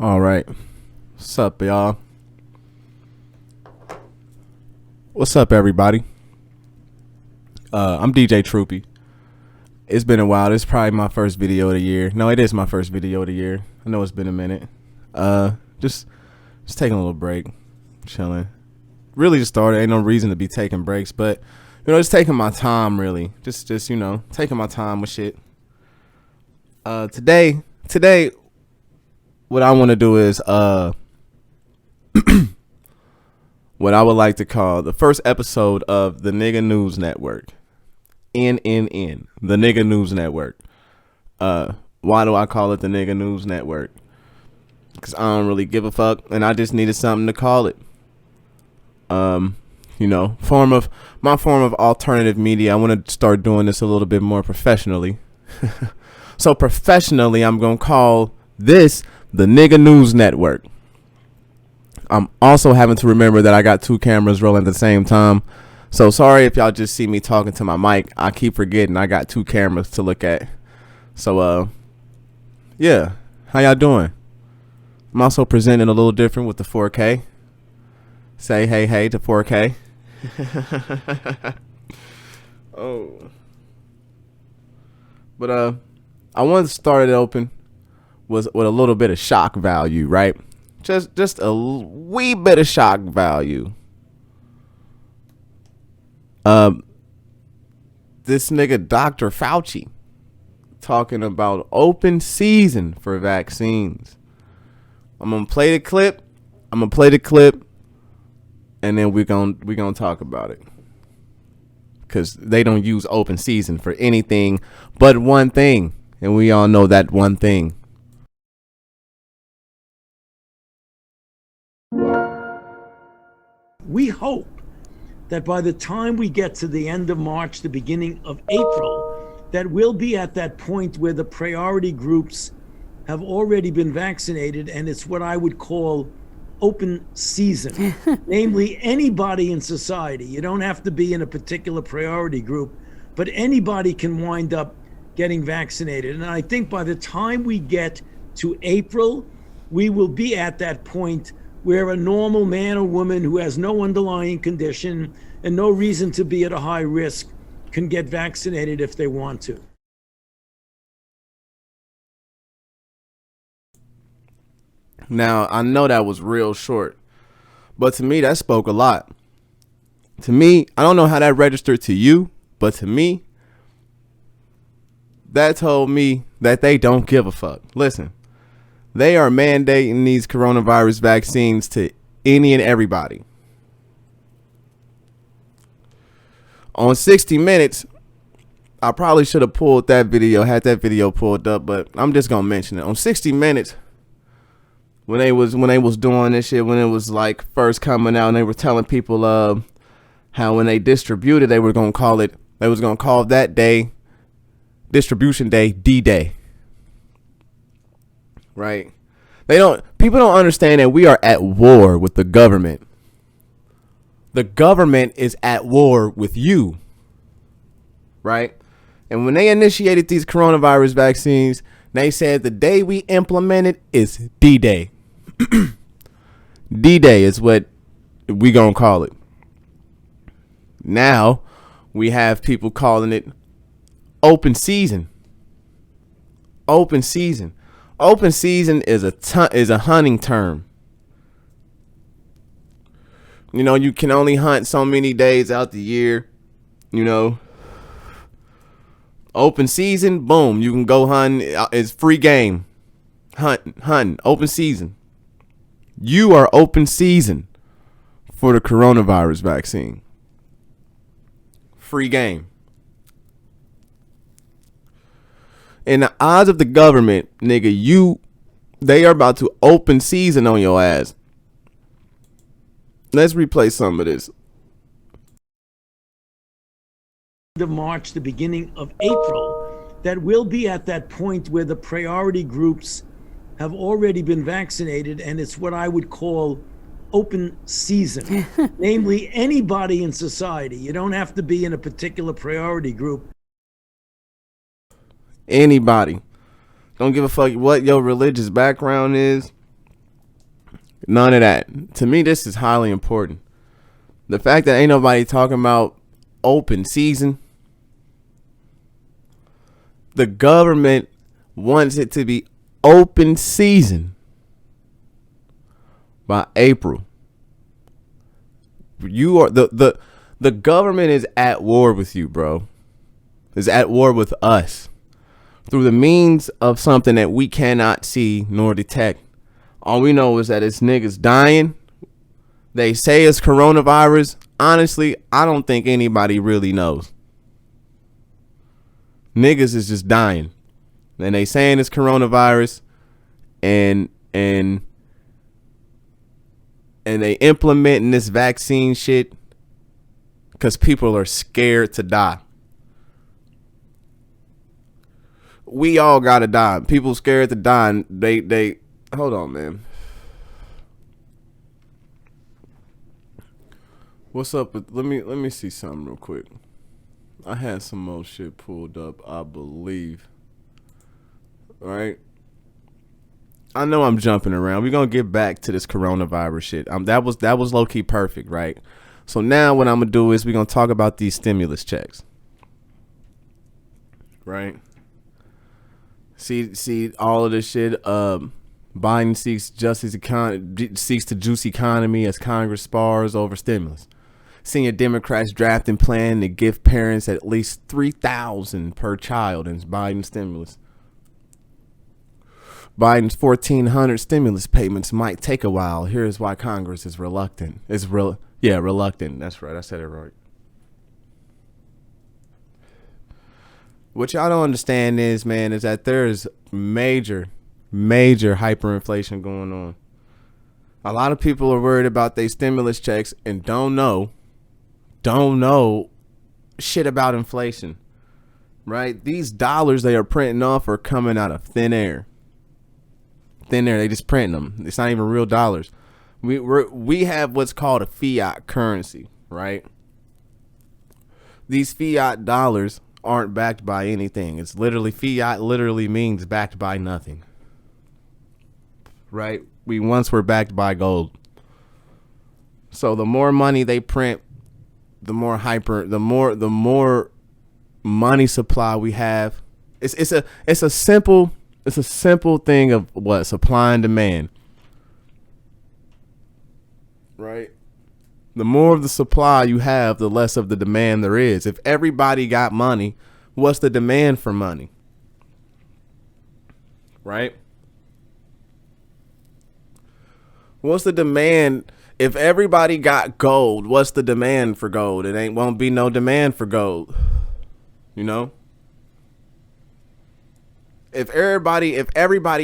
All right. What's up, y'all? What's up, everybody? I'm DJ Troopy. It's been a while. This is probably my first video of the year. No, it is my first video of the year. I know it's been a minute. Just taking a little break, chilling. Really just started. Ain't no reason to be taking breaks, but just taking my time. Really, just taking my time with shit. Today, what I want to do is what I would like to call the first episode of the Nigga News Network. NNN, the Nigga News Network. Why do I call it the Nigga News Network? Because I don't really give a fuck, and I just needed something to call it. My form of alternative media. I want to start doing this a little bit more professionally. So professionally, I'm gonna call this the Nigga News Network. I'm also having to remember that I got two cameras rolling at the same time. So sorry if y'all just see me talking to my mic. I keep forgetting I got two cameras to look at. So, yeah. How y'all doing? I'm also presenting a little different with the 4K. Say hey to 4K. Oh. But, I wanted to start it open with a little bit of shock value, right? Just a wee bit of shock value. This nigga Dr. Fauci talking about open season for vaccines. I'm gonna play the clip, and then we're gonna talk about it. Cause they don't use open season for anything but one thing, and we all know that one thing. We hope that by the time we get to the end of March, the beginning of April, that we'll be at that point where the priority groups have already been vaccinated, and it's what I would call open season. Namely, anybody in society. You don't have to be in a particular priority group, but anybody can wind up getting vaccinated. And I think by the time we get to April, we will be at that point where a normal man or woman who has no underlying condition and no reason to be at a high risk can get vaccinated if they want to. Now, I know that was real short, but to me, that spoke a lot. To me, I don't know how that registered to you, but to me, that told me that they don't give a fuck. Listen. They are mandating these coronavirus vaccines to any and everybody. On 60 Minutes, I probably should have pulled that video, had that video pulled up, but I'm just gonna mention it. On 60 Minutes, when they was doing this shit, when it was like first coming out, and they were telling people how when they distributed, they was gonna call that day, distribution day, D-Day. Right? People don't understand that we are at war with the government. The government is at war with you. Right? And when they initiated these coronavirus vaccines, they said the day we implement it is D-Day. D-Day is what we gonna call it. Now we have people calling it open season. Open season. Open season is a hunting term. You can only hunt so many days out the year. Open season, boom, you can go hunt. It's free game. Hunting, open season. You are open season for the coronavirus vaccine. Free game. In the eyes of the government, nigga, they are about to open season on your ass. Let's replay some of this. Of March, the beginning of April, that we'll be at that point where the priority groups have already been vaccinated, and it's what I would call open season. Namely, anybody in society. You don't have to be in a particular priority group. Anybody. Don't give a fuck what your religious background is. None of that. To me, this is highly important. The fact that ain't nobody talking about open season. The government wants it to be open season by April. You are the government is at war with you, bro. Is at war with us through the means of something that we cannot see nor detect. All we know is that it's niggas dying. They say it's coronavirus. Honestly, I don't think anybody really knows. Niggas is just dying. And they saying it's coronavirus, and they implementing this vaccine shit because people are scared to die. We all gotta die. People scared to die, and they hold on, man. What's up with, let me see something real quick. I had some more shit pulled up, I believe. All right. I know I'm jumping around. We're gonna get back to this coronavirus shit. That was low key perfect, right? So now what I'm gonna do is we're gonna talk about these stimulus checks. Right? See all of this shit. Biden seeks to juice economy as Congress spars over stimulus. Senior Democrats drafting plan to give parents at least $3,000 per child in Biden stimulus. Biden's $1,400 stimulus payments might take a while. Here's why Congress is reluctant. Reluctant. That's right. I said it right. What y'all don't understand is that there's major hyperinflation going on. A lot of people are worried about their stimulus checks and don't know shit about inflation, right? These dollars they are printing off are coming out of thin air. They just printing them. It's not even real dollars. We have what's called a fiat currency, right? These fiat dollars aren't backed by anything. It's literally, fiat literally means backed by nothing, right? We once were backed by gold. So the more money they print, the more money supply we have. It's a simple thing of what? Supply and demand. Right? The more of the supply you have, the less of the demand there is. If everybody got money, what's the demand for money? Right? What's the demand? If everybody got gold, what's the demand for gold? Won't be no demand for gold. You know? If everybody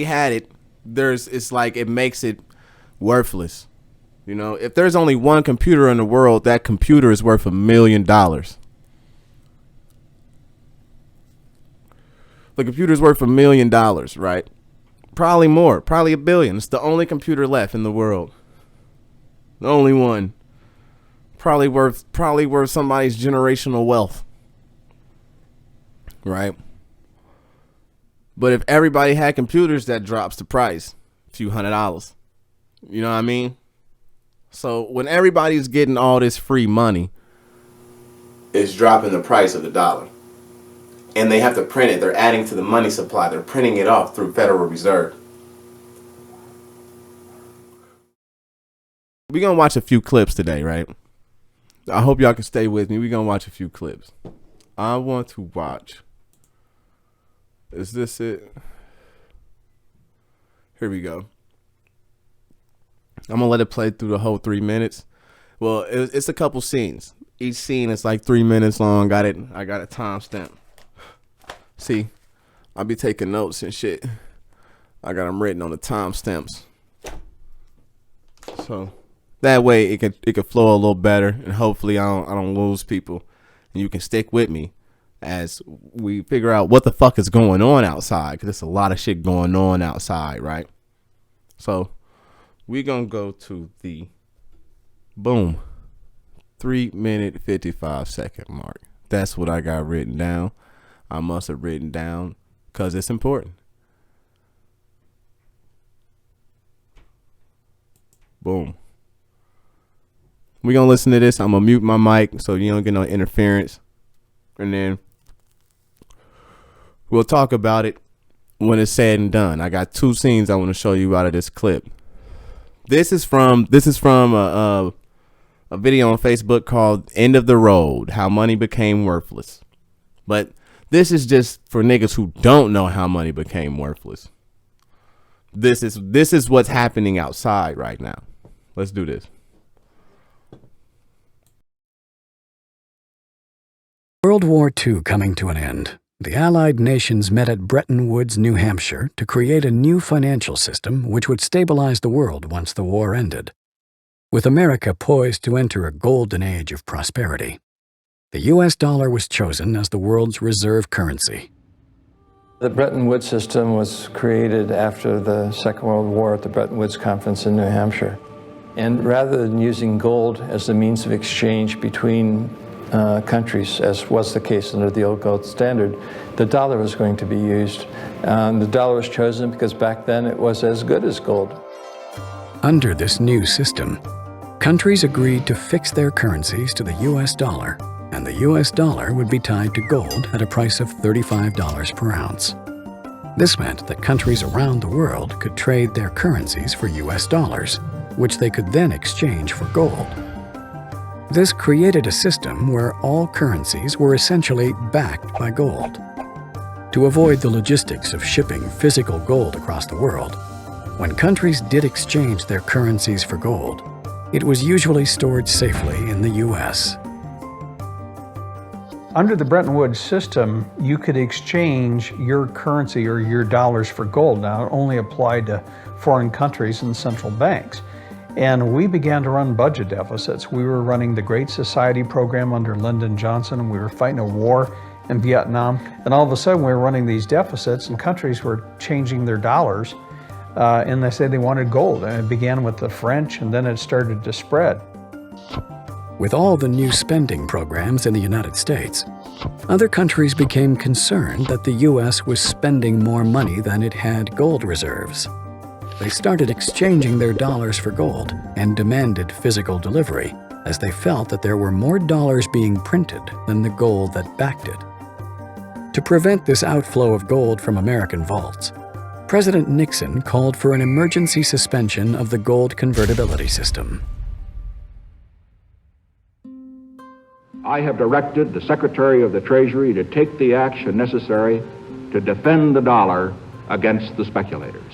had it, it's like it makes it worthless. You know, if there's only one computer in the world, that computer is worth $1 million. The computer's worth $1 million, right? Probably more, probably $1 billion. It's the only computer left in the world. The only one. Probably worth somebody's generational wealth. Right? But if everybody had computers, that drops the price a few $100s. You know what I mean? So when everybody's getting all this free money, it's dropping the price of the dollar. And they have to print it. They're adding to the money supply. They're printing it off through Federal Reserve. We're going to watch a few clips today, right? I hope y'all can stay with me. We're going to watch a few clips. I want to watch. Is this it? Here we go. I'm going to let it play through the whole 3 minutes. Well, it's a couple scenes. Each scene is like 3 minutes long. I got a timestamp. See, I'll be taking notes and shit. I got them written on the timestamps. So that way it could flow a little better, and hopefully I don't lose people, and you can stick with me as we figure out what the fuck is going on outside, because there's a lot of shit going on outside, right? So we're going to go to the boom 3-minute 55-second mark. That's what I got written down. I must have written down because it's important. Boom. We gonna listen to this. I'm gonna mute my mic so you don't get no interference, and then we'll talk about it when it's said and done. I got two scenes I want to show you out of this clip. This is from a video on Facebook called "End of the Road: How Money Became Worthless." But this is just for niggas who don't know how money became worthless. This is what's happening outside right now. Let's do this. World War II coming to an end, the Allied nations met at Bretton Woods, New Hampshire, to create a new financial system which would stabilize the world once the war ended. With America poised to enter a golden age of prosperity, the U.S. dollar was chosen as the world's reserve currency. The Bretton Woods system was created after the Second World War at the Bretton Woods Conference in New Hampshire. And rather than using gold as the means of exchange between countries, as was the case under the old gold standard, the dollar was going to be used. The dollar was chosen because back then it was as good as gold. Under this new system, countries agreed to fix their currencies to the U.S. dollar, and the U.S. dollar would be tied to gold at a price of $35 per ounce. This meant that countries around the world could trade their currencies for U.S. dollars, which they could then exchange for gold. This created a system where all currencies were essentially backed by gold. To avoid the logistics of shipping physical gold across the world, when countries did exchange their currencies for gold, it was usually stored safely in the U.S. Under the Bretton Woods system, you could exchange your currency or your dollars for gold. Now, it only applied to foreign countries and central banks. And we began to run budget deficits. We were running the Great Society program under Lyndon Johnson, and we were fighting a war in Vietnam. And all of a sudden, we were running these deficits, and countries were changing their dollars, and they said they wanted gold. And it began with the French, and then it started to spread. With all the new spending programs in the United States, other countries became concerned that the U.S. was spending more money than it had gold reserves. They started exchanging their dollars for gold and demanded physical delivery, as they felt that there were more dollars being printed than the gold that backed it. To prevent this outflow of gold from American vaults, President Nixon called for an emergency suspension of the gold convertibility system. I have directed the Secretary of the Treasury to take the action necessary to defend the dollar against the speculators.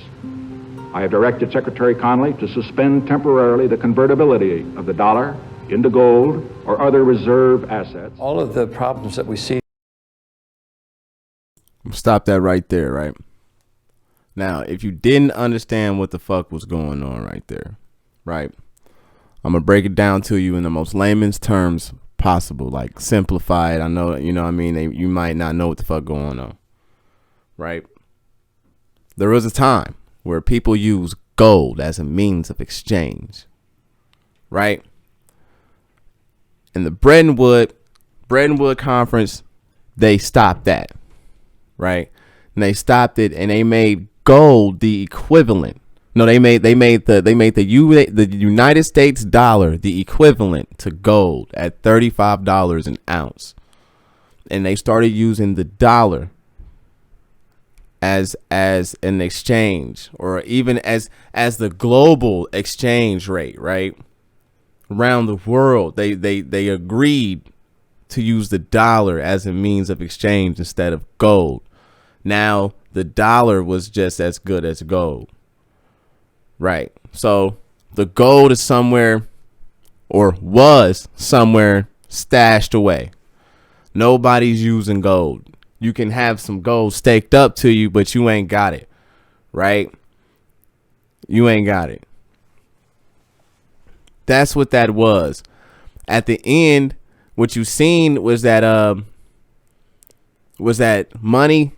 I have directed Secretary Connally to suspend temporarily the convertibility of the dollar into gold or other reserve assets. All of the problems that we see. Stop that right there, right? Now, if you didn't understand what the fuck was going on right there, right? I'm going to break it down to you in the most layman's terms possible, like simplify it. I know, you know what I mean? You might not know what the fuck going on, right? There was a time where people use gold as a means of exchange, right? In the Bretton Woods conference, they stopped that, right? And they stopped it, and they made gold the equivalent. No, they made the United States dollar the equivalent to gold at $35 an ounce, and they started using the dollar as an exchange, or even as the global exchange rate, right? Around the world, they agreed to use the dollar as a means of exchange instead of gold. Now the dollar was just as good as gold, right? So the gold is somewhere, or was somewhere, stashed away. Nobody's using gold. You can have some gold staked up to you, but you ain't got it, right? You ain't got it. That's what that was. At the end, what you seen was that money,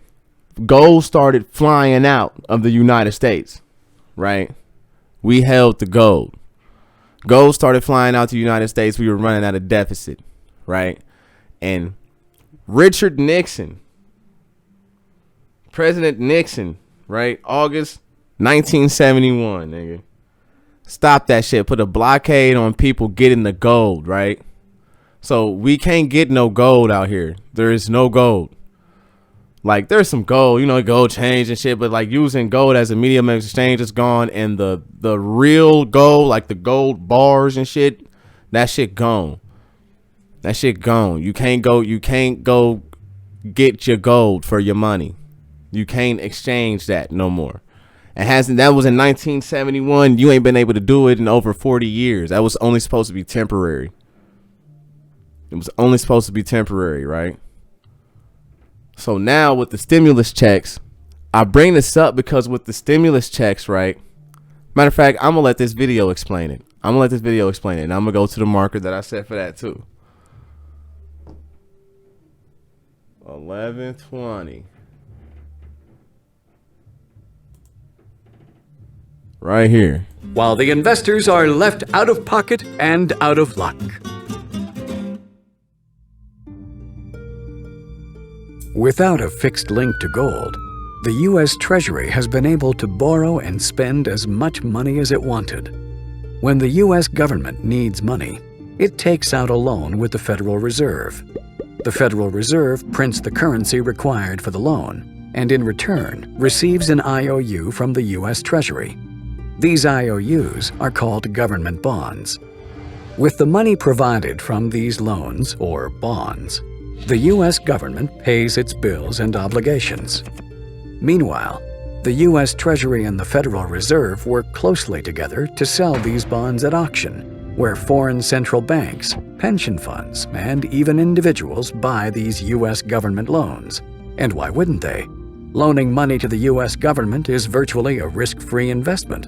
gold started flying out of the United States, right? We held the gold. Gold started flying out to the United States. We were running out of deficit, right? And Richard Nixon, President Nixon, right? August 1971, nigga. Stop that shit. Put a blockade on people getting the gold, right? So we can't get no gold out here. There is no gold. Like, there's some gold, you know, gold change and shit, but like using gold as a medium of exchange is gone, and the real gold, like the gold bars and shit, that shit gone. That shit gone. You can't go get your gold for your money. You can't exchange that no more. It hasn't. That was in 1971. You ain't been able to do it in over 40 years. That was only supposed to be temporary. It was only supposed to be temporary, right? So now with the stimulus checks, I bring this up because with the stimulus checks, right? Matter of fact, I'm going to let this video explain it. And I'm going to go to the marker that I set for that too. 11:20. Right here. While the investors are left out of pocket and out of luck. Without a fixed link to gold, the U.S. Treasury has been able to borrow and spend as much money as it wanted. When the U.S. government needs money, it takes out a loan with the Federal Reserve. The Federal Reserve prints the currency required for the loan, and in return receives an IOU from the U.S. Treasury. These IOUs are called government bonds. With the money provided from these loans, or bonds, the U.S. government pays its bills and obligations. Meanwhile, the U.S. Treasury and the Federal Reserve work closely together to sell these bonds at auction, where foreign central banks, pension funds, and even individuals buy these U.S. government loans. And why wouldn't they? Loaning money to the U.S. government is virtually a risk-free investment.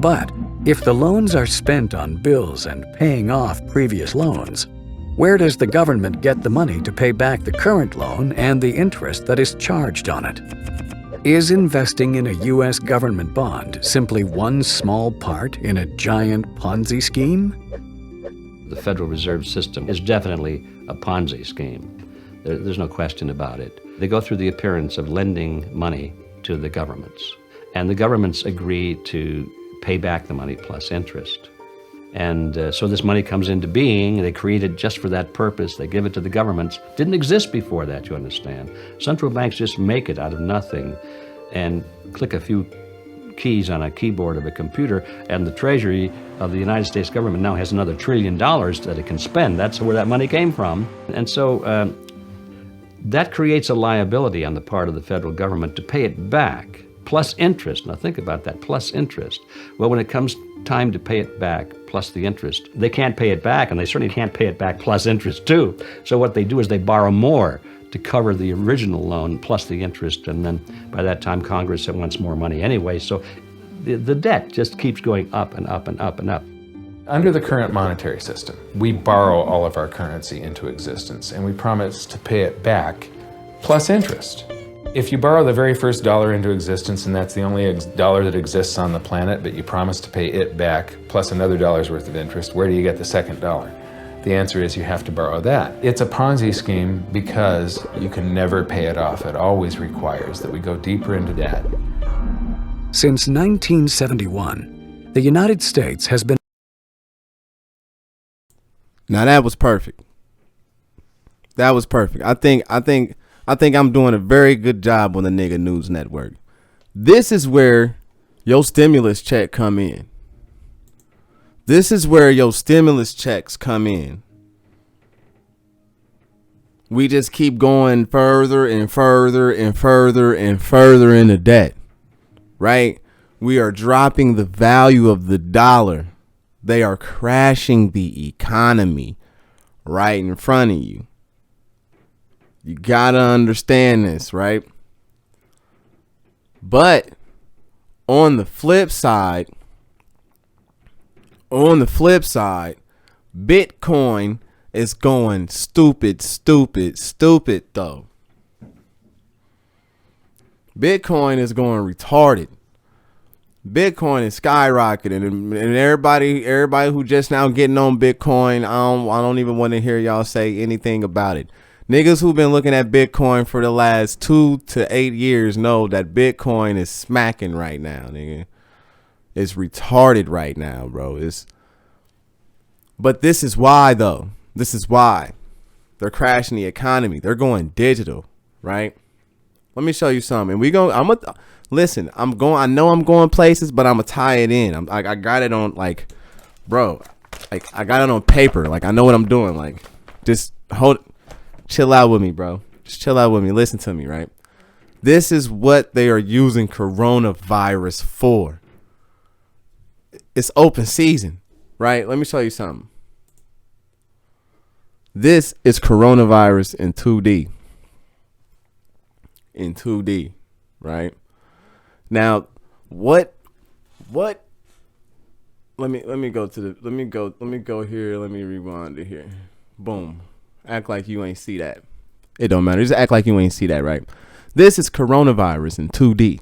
But if the loans are spent on bills and paying off previous loans, where does the government get the money to pay back the current loan and the interest that is charged on it? Is investing in a U.S. government bond simply one small part in a giant Ponzi scheme? The Federal Reserve System is definitely a Ponzi scheme. There's no question about it. They go through the appearance of lending money to the governments, and the governments agree to pay back the money plus interest. And so this money comes into being. They create it just for that purpose. They give it to the governments. Didn't exist before that, you understand. Central banks just make it out of nothing and click a few keys on a keyboard of a computer, and the Treasury of the United States government now has another $1 trillion that it can spend. That's where that money came from. And so that creates a liability on the part of the federal government to pay it back, plus interest. Now think about that, plus interest. Well, when it comes time to pay it back, plus the interest, they can't pay it back, and they certainly can't pay it back plus interest too. So what they do is they borrow more to cover the original loan plus the interest, and then by that time Congress wants more money anyway. So the debt just keeps going up and up and up and up. Under the current monetary system, we borrow all of our currency into existence, and we promise to pay it back plus interest. If you borrow the very first dollar into existence, and that's the only dollar that exists on the planet, but you promise to pay it back plus another dollar's worth of interest, where do you get the second dollar? The answer is you have to borrow that. It's a Ponzi scheme because you can never pay it off. It always requires that we go deeper into debt. Since 1971, the United States has been... Now that was perfect. That was perfect. I think I'm doing a very good job on the Nigga News Network. This is where your stimulus check come in. This is where your stimulus checks come in. We just keep going further and further and further and further into debt, right? We are dropping the value of the dollar. They are crashing the economy right in front of you. You gotta understand this, right? But on the flip side, Bitcoin is going stupid though. Bitcoin is going retarded. Bitcoin is skyrocketing, and everybody who just now getting on Bitcoin, I don't even want to hear y'all say anything about it. Niggas who've been looking at Bitcoin for the last 2 to 8 years know that Bitcoin is smacking right now, nigga. is retarded right now, bro. But this is why, though. This is why they're crashing the economy. They're going digital, right? Let me show you something. Listen. I know I'm going places, but I'm gonna tie it in. I got it on, like, bro. Like, I got it on paper. Like, I know what I'm doing. Like, just chill out with me, bro. Just chill out with me. Listen to me, right? This is what they are using coronavirus for. It's open season, right? Let me show you something. This is coronavirus in 2D. In 2D, right? Now, what let me go here. Let me rewind to here. Boom. Act like you ain't see that. It don't matter. Just act like you ain't see that, right? This is coronavirus in 2D.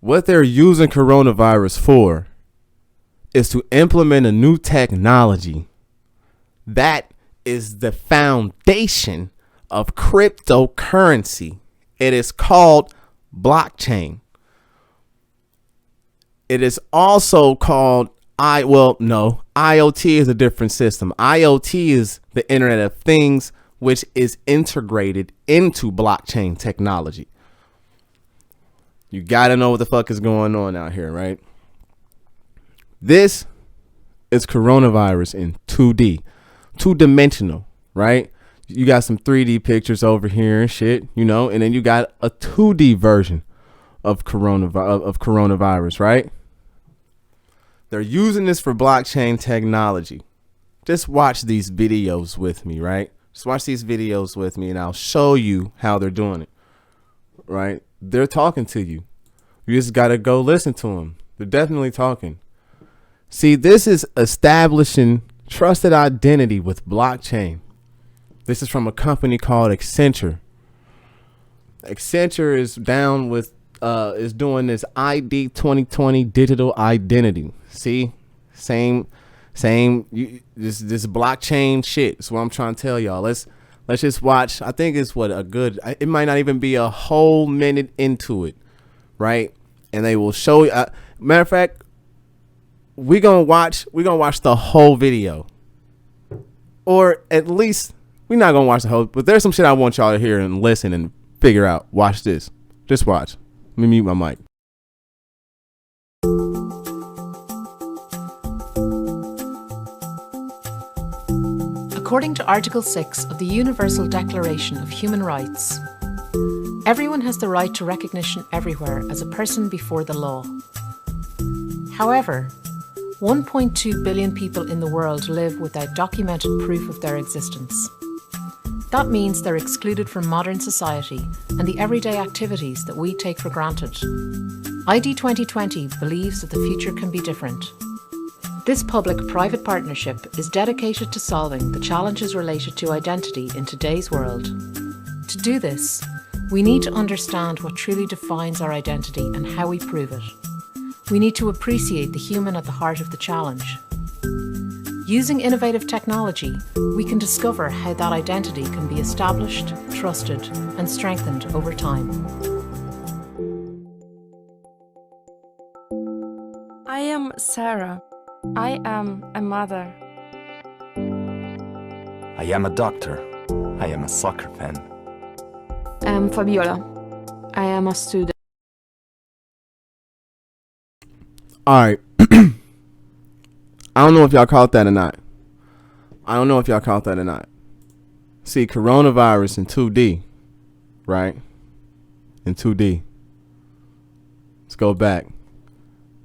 What they're using coronavirus for is to implement a new technology that is the foundation of cryptocurrency. It is called blockchain. It is also called IoT is a different system. IoT is the Internet of Things, which is integrated into blockchain technology. You got to know what the fuck is going on out here, right? This is coronavirus in 2D, two-dimensional, right? You got some 3D pictures over here and shit, and then you got a 2D version of coronavirus, right? They're using this for blockchain technology. Just watch these videos with me, right? Just watch these videos with me, and I'll show you how they're doing it, right? They're talking to you. You just got to go listen to them. They're definitely talking. See, this is establishing trusted identity with blockchain. This is from a company called Accenture. Accenture is down with is doing this ID 2020 digital identity. See, same this blockchain shit. That's what I'm trying to tell y'all. Let's just watch. I think it's it might not even be a whole minute into it, right? And they will show you. Matter of fact, we're gonna watch the whole video, or at least we're not gonna watch the whole. But there's some shit I want y'all to hear and listen and figure out. Watch this. Just watch. Let me mute my mic. According to Article 6 of the Universal Declaration of Human Rights, everyone has the right to recognition everywhere as a person before the law. However, 1.2 billion people in the world live without documented proof of their existence. That means they're excluded from modern society and the everyday activities that we take for granted. ID 2020 believes that the future can be different. This public-private partnership is dedicated to solving the challenges related to identity in today's world. To do this, we need to understand what truly defines our identity and how we prove it. We need to appreciate the human at the heart of the challenge. Using innovative technology, we can discover how that identity can be established, trusted, and strengthened over time. I am Sarah. I am a mother. I am a doctor. I am a soccer fan. I am Fabiola. I am a student. All right. I don't know if y'all caught that or not. See, coronavirus in 2D, right? In 2D. Let's go back.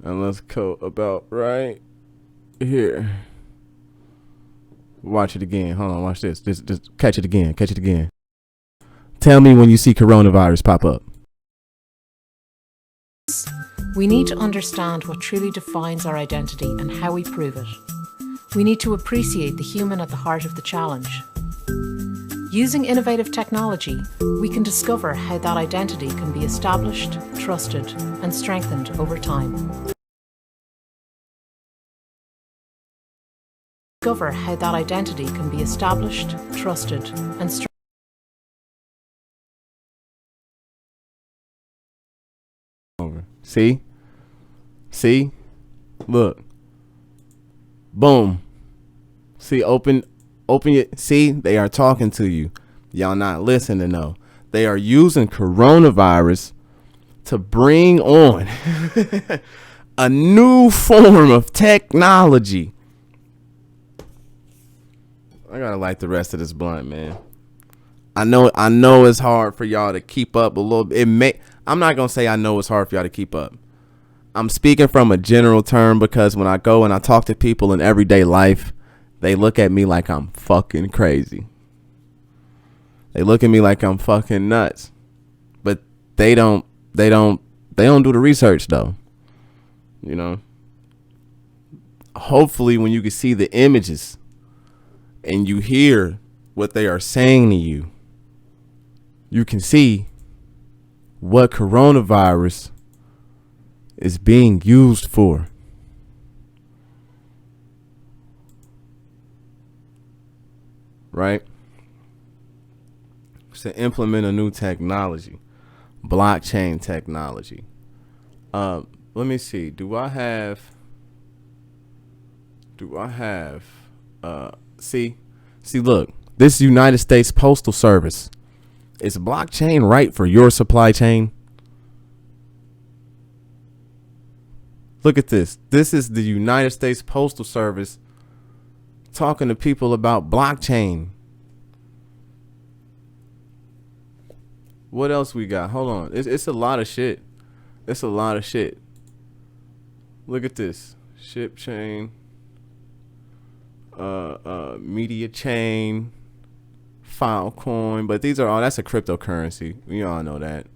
And let's go about right here. Watch it again. Hold on, watch this. Just catch it again. Tell me when you see coronavirus pop up. We need to understand what truly defines our identity and how we prove it. We need to appreciate the human at the heart of the challenge. Using innovative technology, we can discover how that identity can be established, trusted, and strengthened over time. Discover how that identity can be established, trusted, and strengthened. See? Look. Boom. See, open it. See, they are talking to you. Y'all not listening though. They are using coronavirus to bring on a new form of technology. I gotta light the rest of this blunt, man. I know it's hard for y'all to keep up a little bit. I'm not gonna say I know it's hard for y'all to keep up. I'm speaking from a general term because when I go and I talk to people in everyday life, they look at me like I'm fucking crazy. They look at me like I'm fucking nuts. But they don't do the research though. You know? Hopefully when you can see the images and you hear what they are saying to you, you can see what coronavirus is being used for. Right? To implement a new technology, blockchain technology. Let me see. Do I have see look, this United States Postal Service. Is blockchain right for your supply chain? Look at this. This is the United States Postal Service talking to people about blockchain. What else we got? Hold on. It's a lot of shit. It's a lot of shit. Look at this. Ship chain. Media chain. Filecoin. But these are all, that's a cryptocurrency. We all know that.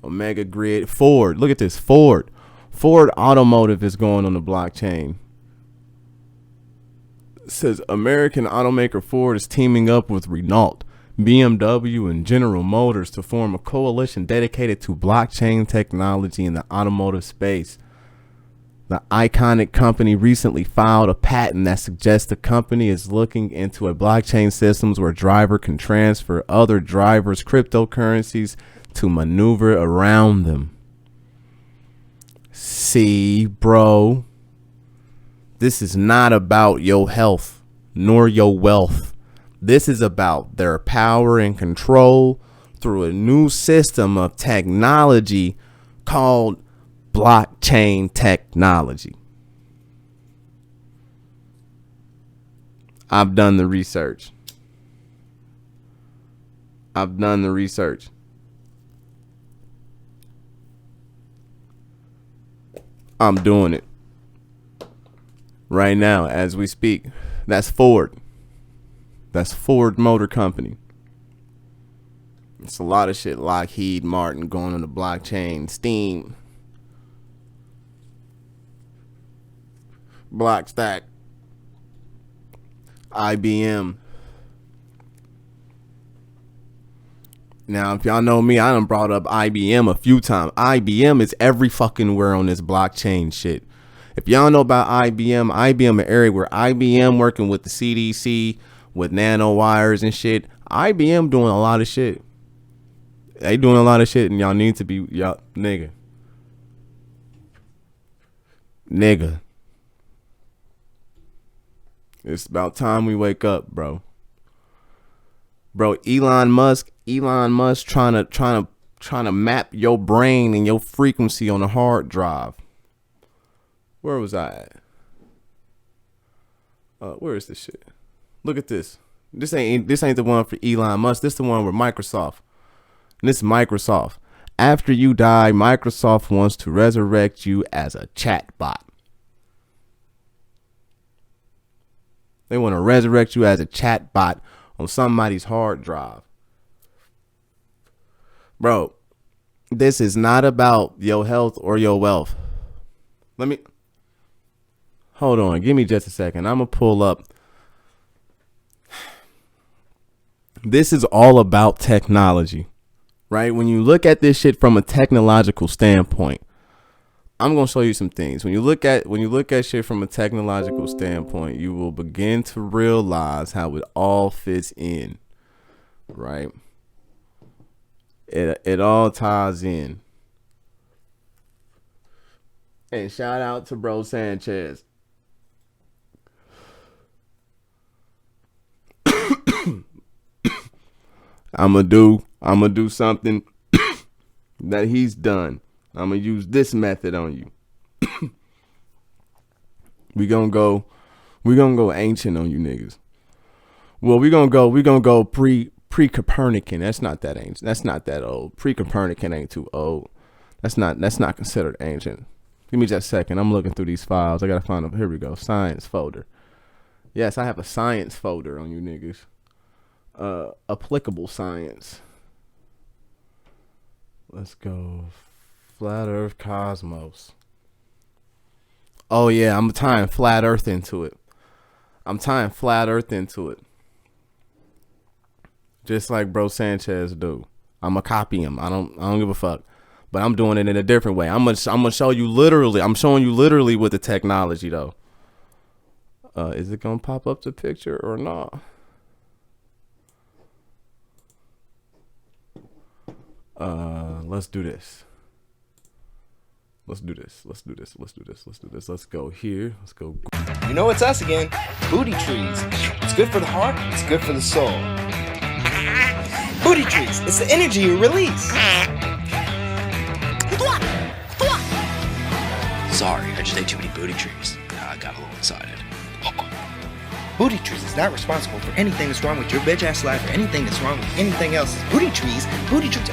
Omega Grid. Ford. Look at this. Ford Automotive is going on the blockchain. It says American automaker Ford is teaming up with Renault, BMW, and General Motors to form a coalition dedicated to blockchain technology in the automotive space. The iconic company recently filed a patent that suggests the company is looking into a blockchain systems where a driver can transfer other drivers' cryptocurrencies to maneuver around them. See, bro, this is not about your health nor your wealth. This is about their power and control through a new system of technology called blockchain technology. I've done the research. I'm doing it right now as we speak. That's Ford. That's Ford Motor Company. It's a lot of shit. Lockheed Martin going on the blockchain. Steam. Blockstack. IBM. Now, if y'all know me, I done brought up IBM a few times. IBM is every fucking where on this blockchain shit. If y'all know about IBM, an area where IBM working with the CDC, with nanowires and shit. IBM doing a lot of shit. They doing a lot of shit, and y'all need to be, y'all, nigga. It's about time we wake up, bro. Bro, Elon Musk trying to map your brain and your frequency on a hard drive. Where was I at? Where is this shit? Look at this. This ain't the one for Elon Musk. This is the one with Microsoft. And this is Microsoft. After you die, Microsoft wants to resurrect you as a chatbot. They want to resurrect you as a chatbot on somebody's hard drive. Bro, this is not about your health or your wealth. Hold on. Give me just a second. I'm going to pull up. This is all about technology, right? When you look at this shit from a technological standpoint, I'm going to show you some things. When you look at shit from a technological standpoint, you will begin to realize how it all fits in, right? It all ties in. And shout out to Bro Sanchez. I'ma do something that he's done. I'ma use this method on you. we gonna go ancient on you niggas. Well, we gonna go pre-Copernican. That's not that ancient. That's not that old. Pre-Copernican ain't too old. That's not considered ancient. Give me just a second. I'm looking through these files. I gotta find them. Here we go. Science folder. Yes, I have a science folder on you niggas. Applicable science. Let's go. Flat Earth Cosmos. Oh yeah, I'm tying flat Earth into it. Just like Bro Sanchez do. I'ma copy him. I don't give a fuck. But I'm doing it in a different way. I'm gonna show you literally. I'm showing you literally with the technology though. Is it gonna pop up the picture or not? Let's do this. Let's go here. Let's go. You know it's us again. Booty trees. It's good for the heart. It's good for the soul. Booty trees. It's the energy you release. Sorry, I just ate too many booty trees. I got a little excited. Booty trees is not responsible for anything that's wrong with your bitch ass life or anything that's wrong with anything else. Booty trees, booty trees,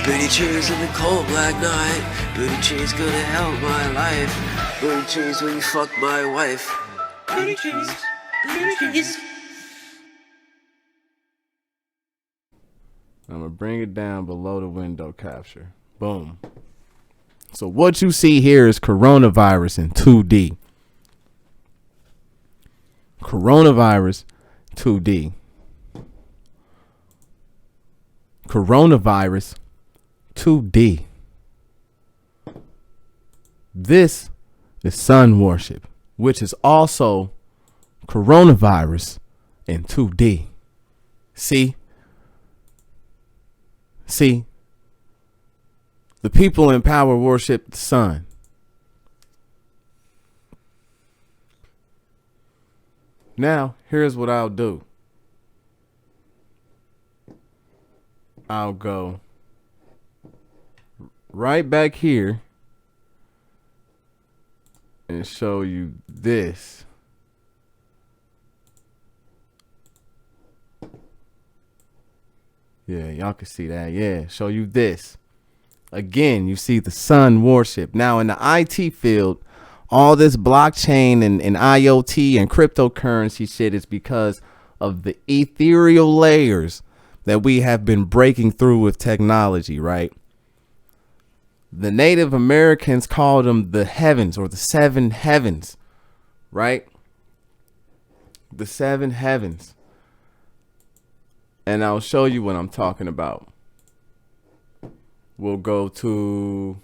Booty trees in the cold black night. Booty trees gonna help my life. Booty trees when you fuck my wife. Booty trees, booty trees. I'm gonna bring it down below the window capture. Boom. So what you see here is coronavirus in 2D. Coronavirus 2D. Coronavirus 2D. This is sun worship, which is also coronavirus in 2D. See? The people in power worship the sun. Now, here's what I'll do. I'll go right back here and show you this. Yeah, y'all can see that. Yeah, show you this. Again, you see the sun worship. Now, in the IT field, all this blockchain and IoT and cryptocurrency shit is because of the ethereal layers that we have been breaking through with technology, right? The Native Americans called them the heavens or the seven heavens, right? The seven heavens. And I'll show you what I'm talking about. We'll go to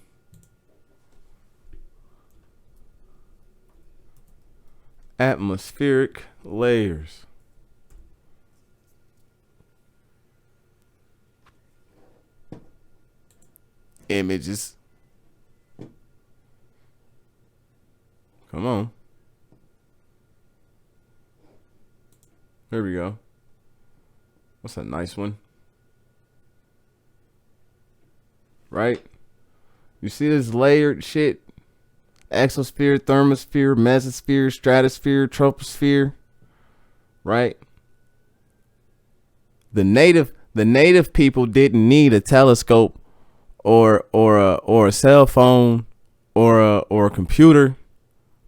atmospheric layers. Images. Come on. Here we go. That's a nice one. Right? You see this layered shit? Exosphere, thermosphere, mesosphere, stratosphere, troposphere. Right? The native people didn't need a telescope or a cell phone or a computer.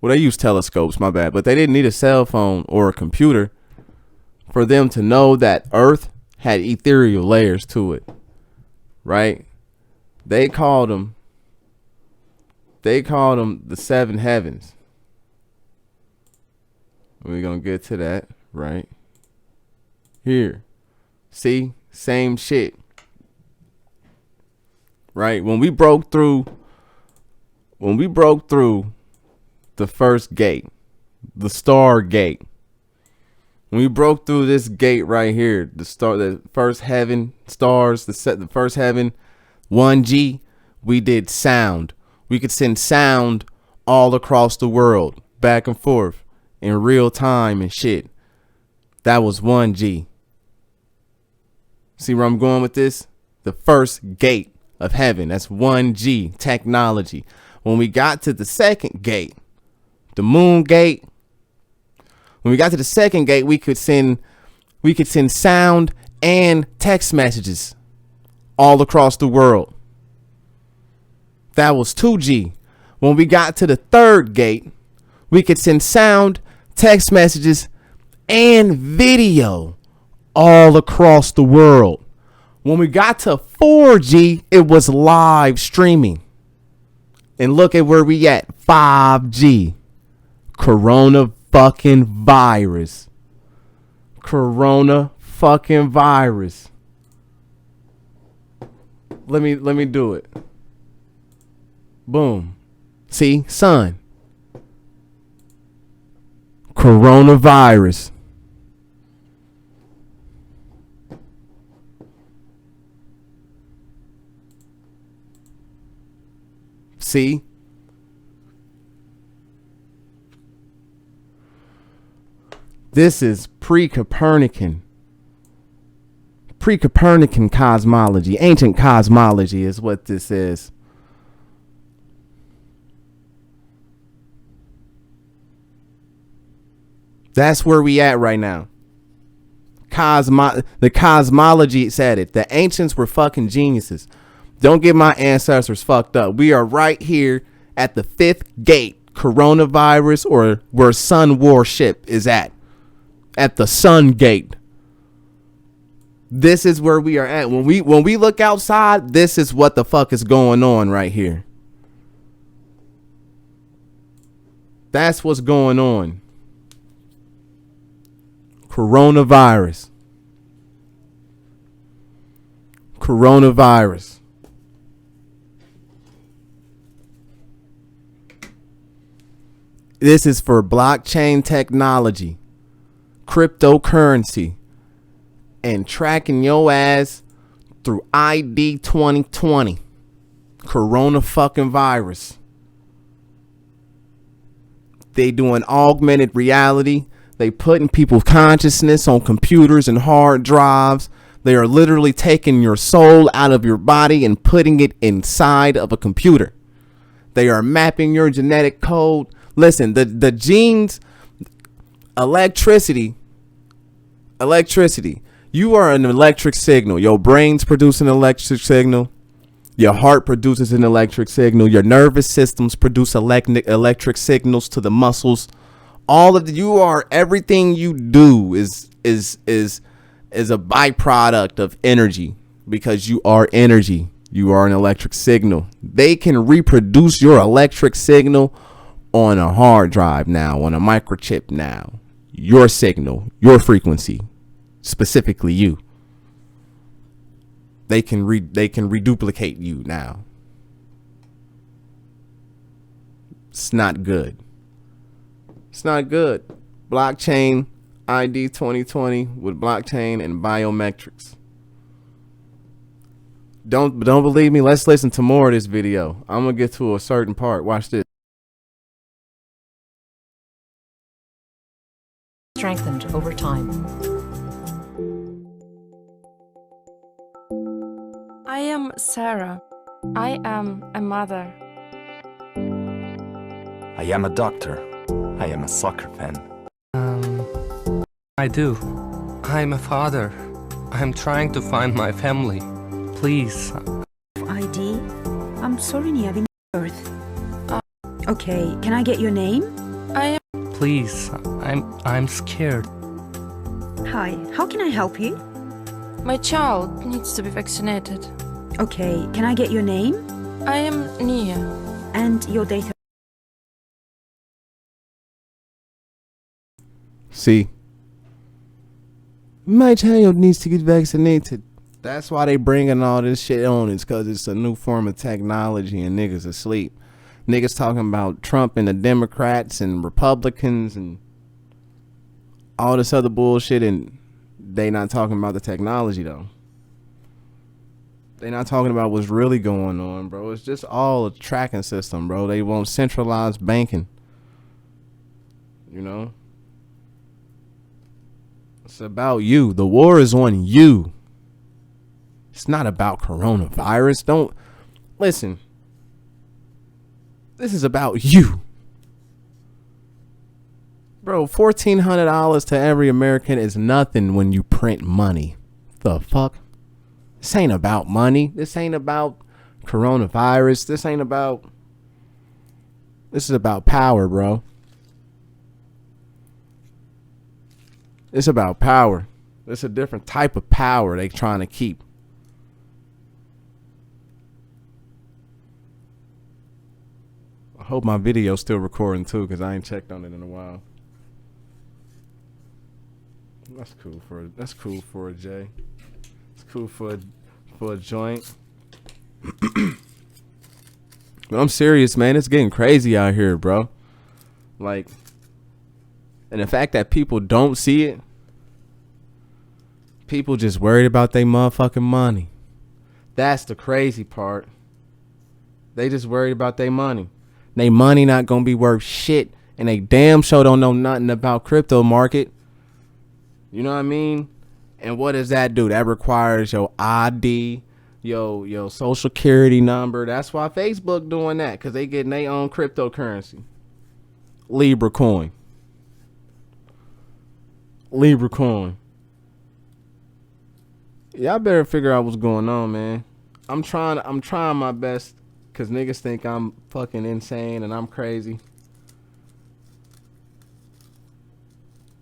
Well, they use telescopes, my bad, but they didn't need a cell phone or a computer for them to know that Earth had ethereal layers to it. Right? They called them the seven heavens. We're going to get to that right here. See? Same shit. Right? When we broke through the first gate, the star gate, when we broke through this gate right here, the first heaven, stars, the first heaven, 1G, We did sound. We could send sound all across the world, back and forth, in real time and shit. That was 1G. See where I'm going with this? The first gate of heaven. That's 1G technology. When we got to the second gate, the moon gate, when we got to the second gate, we could send sound and text messages all across the world. That was 2G. When we got to the third gate, we could send sound, text messages, and video all across the world. When we got to 4G, it was live streaming. And look at where we at, 5G. Corona fucking virus. Corona fucking virus. Let me do it. Boom. See, son. Coronavirus. See? This is pre-Copernican. Pre-Copernican cosmology. Ancient cosmology is what this is. That's where we at right now. The cosmology said it. The ancients were fucking geniuses. Don't get my ancestors fucked up. We are right here at the fifth gate, coronavirus, or where sun warship is at the sun gate. This is where we are at. When we look outside, this is what the fuck is going on right here. That's what's going on. Coronavirus. Coronavirus. This is for blockchain technology, cryptocurrency, and tracking your ass through ID 2020. Corona fucking virus. They doing augmented reality. They putting people's consciousness on computers and hard drives. They are literally taking your soul out of your body and putting it inside of a computer. They are mapping your genetic code. Listen, the genes, electricity. You are an electric signal. Your brain's producing an electric signal. Your heart produces an electric signal. Your nervous systems produce electric signals to the muscles. You are, everything you do is a byproduct of energy, because you are energy. You are an electric signal. They can reproduce your electric signal on a hard drive now, on a microchip now. Your signal, your frequency, specifically you. They can reduplicate you now. It's not good. It's not good. Blockchain ID 2020 with blockchain and biometrics. Don't believe me? Let's listen to more of this video. I'm gonna get to a certain part. Watch this. Strengthened over time. I am Sarah. I am a mother. I am a doctor. I am a soccer fan. I do. I'm a father. I'm trying to find my family. Please. ID? I'm sorry, Nia, I've been birth. Okay, can I get your name? I am. Please. I'm scared. Hi, how can I help you? My child needs to be vaccinated. Okay, can I get your name? I am Nia. And your date of... See, my child needs to get vaccinated. That's why they bringing all this shit on. It's because it's a new form of technology and niggas asleep. Niggas talking about Trump and the Democrats and Republicans and all this other bullshit, and they not talking about the technology though. They're not talking about what's really going on, bro. It's just all a tracking system, bro. They want centralized banking. You know? It's about you. The war is on you. It's not about coronavirus. Don't listen. This is about you. Bro, $1,400 to every American is nothing when you print money. The fuck? This ain't about money. This ain't about coronavirus. This is about power, bro. It's about power. It's a different type of power they trying to keep. I hope my video's still recording too, because I ain't checked on it in a while. That's cool for a J. It's cool for a joint. But I'm serious, man. It's getting crazy out here, bro. Like, and the fact that people don't see it, people just worried about their motherfucking money. That's the crazy part. They just worried about their money. They money not gonna be worth shit, and they damn sure don't know nothing about crypto market. You know what I mean? And what does that do? That requires your ID, your social security number. That's why Facebook doing that, because they getting their own cryptocurrency. Libra coin. Y'all better figure out what's going on, man. I'm trying my best, because niggas think I'm fucking insane and I'm crazy.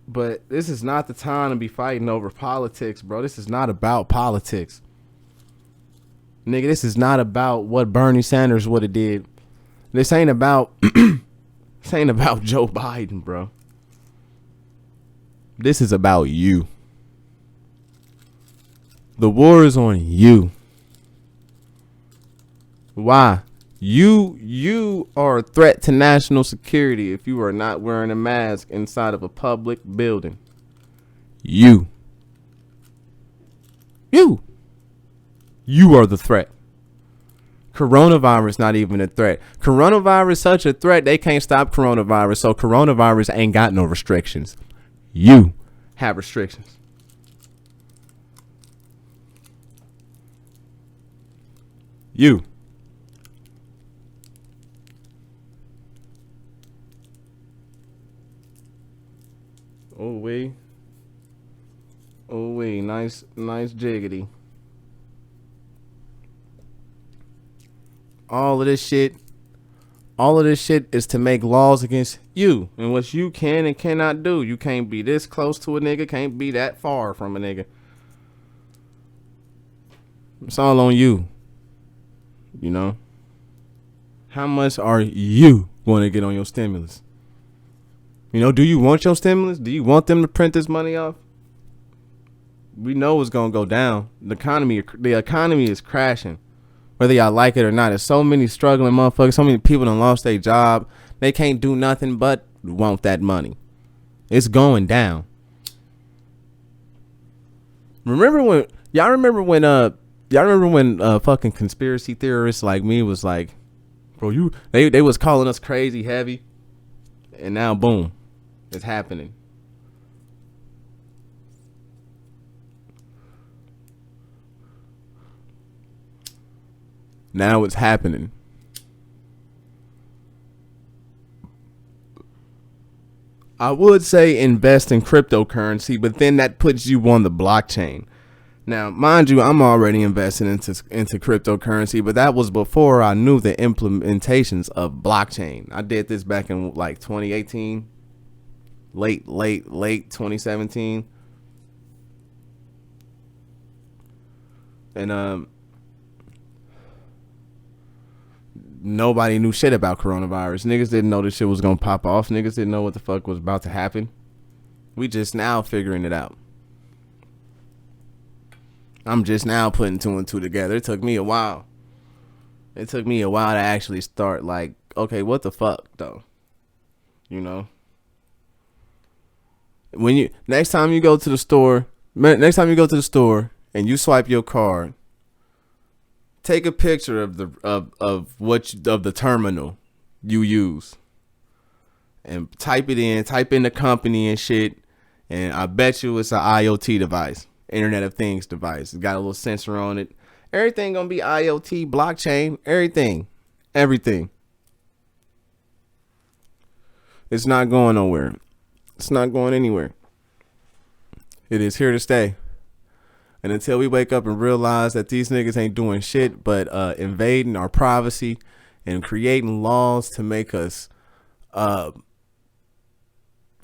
But this is not the time to be fighting over politics, bro. This is not about politics. Nigga, this is not about what Bernie Sanders would have did. This ain't about this ain't about Joe Biden, bro. This is about you. The war is on you. Why? You are a threat to national security if you are not wearing a mask inside of a public building. You are the threat. Coronavirus not even a threat. Coronavirus such a threat, they can't stop coronavirus, so coronavirus ain't got no restrictions. You have restrictions. You. Oh wee, nice jiggity. All of this shit is to make laws against you and what you can and cannot do. You can't be this close to a nigga, can't be that far from a nigga. It's all on you. You know? How much are you going to get on your stimulus? You know, do you want your stimulus? Do you want them to print this money off? We know it's going to go down. The economy is crashing, whether y'all like it or not. There's so many struggling motherfuckers. So many people done lost their job. They can't do nothing but want that money. It's going down. Y'all remember when fucking conspiracy theorists like me was like, bro, they was calling us crazy heavy, and now boom, it's happening. Now it's happening. I would say invest in cryptocurrency, but then that puts you on the blockchain. Now, mind you, I'm already investing into cryptocurrency, but that was before I knew the implementations of blockchain. I did this back in like 2018, late 2017. And nobody knew shit about coronavirus. Niggas didn't know this shit was gonna pop off. Niggas didn't know what the fuck was about to happen. We just now figuring it out. I'm just now putting two and two together. It took me a while. It took me a while to actually start like, okay, what the fuck though? You know? When next time you go to the store and you swipe your card, take a picture of the terminal you use and type in the company and shit, and I bet you it's an IoT device, Internet of Things device. It's got a little sensor on it. Everything gonna be IoT, blockchain, everything. It's not going nowhere. It's not going anywhere. It is here to stay. And until we wake up and realize that these niggas ain't doing shit but invading our privacy and creating laws to make us, I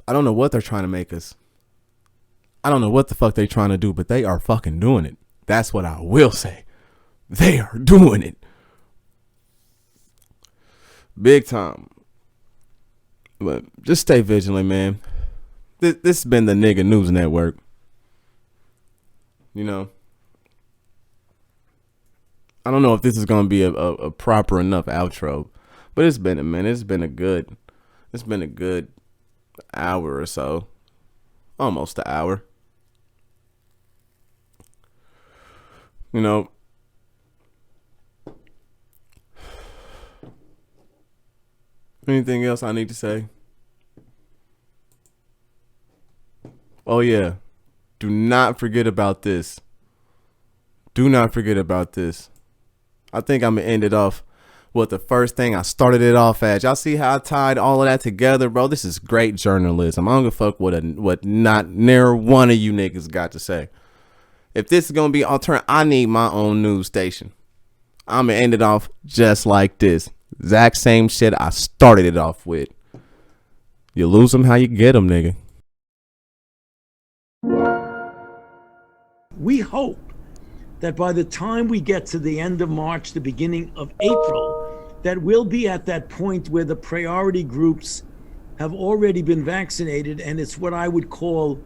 don't know what they're trying to make us. I don't know what the fuck they trying to do, but they are fucking doing it. That's what I will say. They are doing it. Big time. But just stay vigilant, man. This has been the Nigga News Network. You know, I don't know if this is gonna be a proper enough outro, but it's been a good hour or so, almost an hour. You know, anything else I need to say? Oh yeah. Do not forget about this. Do not forget about this. I think I'm going to end it off with the first thing I started it off as. Y'all see how I tied all of that together, bro? This is great journalism. I don't give a fuck what not near one of you niggas got to say. If this is going to be alternative, I need my own news station. I'm going to end it off just like this. Exact same shit I started it off with. You lose them how you get them, nigga. We hope that by the time we get to the end of March, the beginning of April, that we'll be at that point where the priority groups have already been vaccinated, and it's what I would call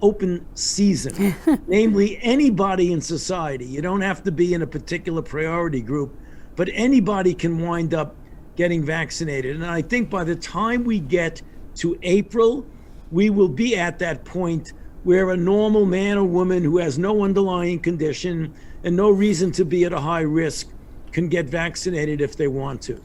open season. Namely, anybody in society. You don't have to be in a particular priority group, but anybody can wind up getting vaccinated. And I think by the time we get to April, we will be at that point where a normal man or woman who has no underlying condition and no reason to be at a high risk can get vaccinated if they want to.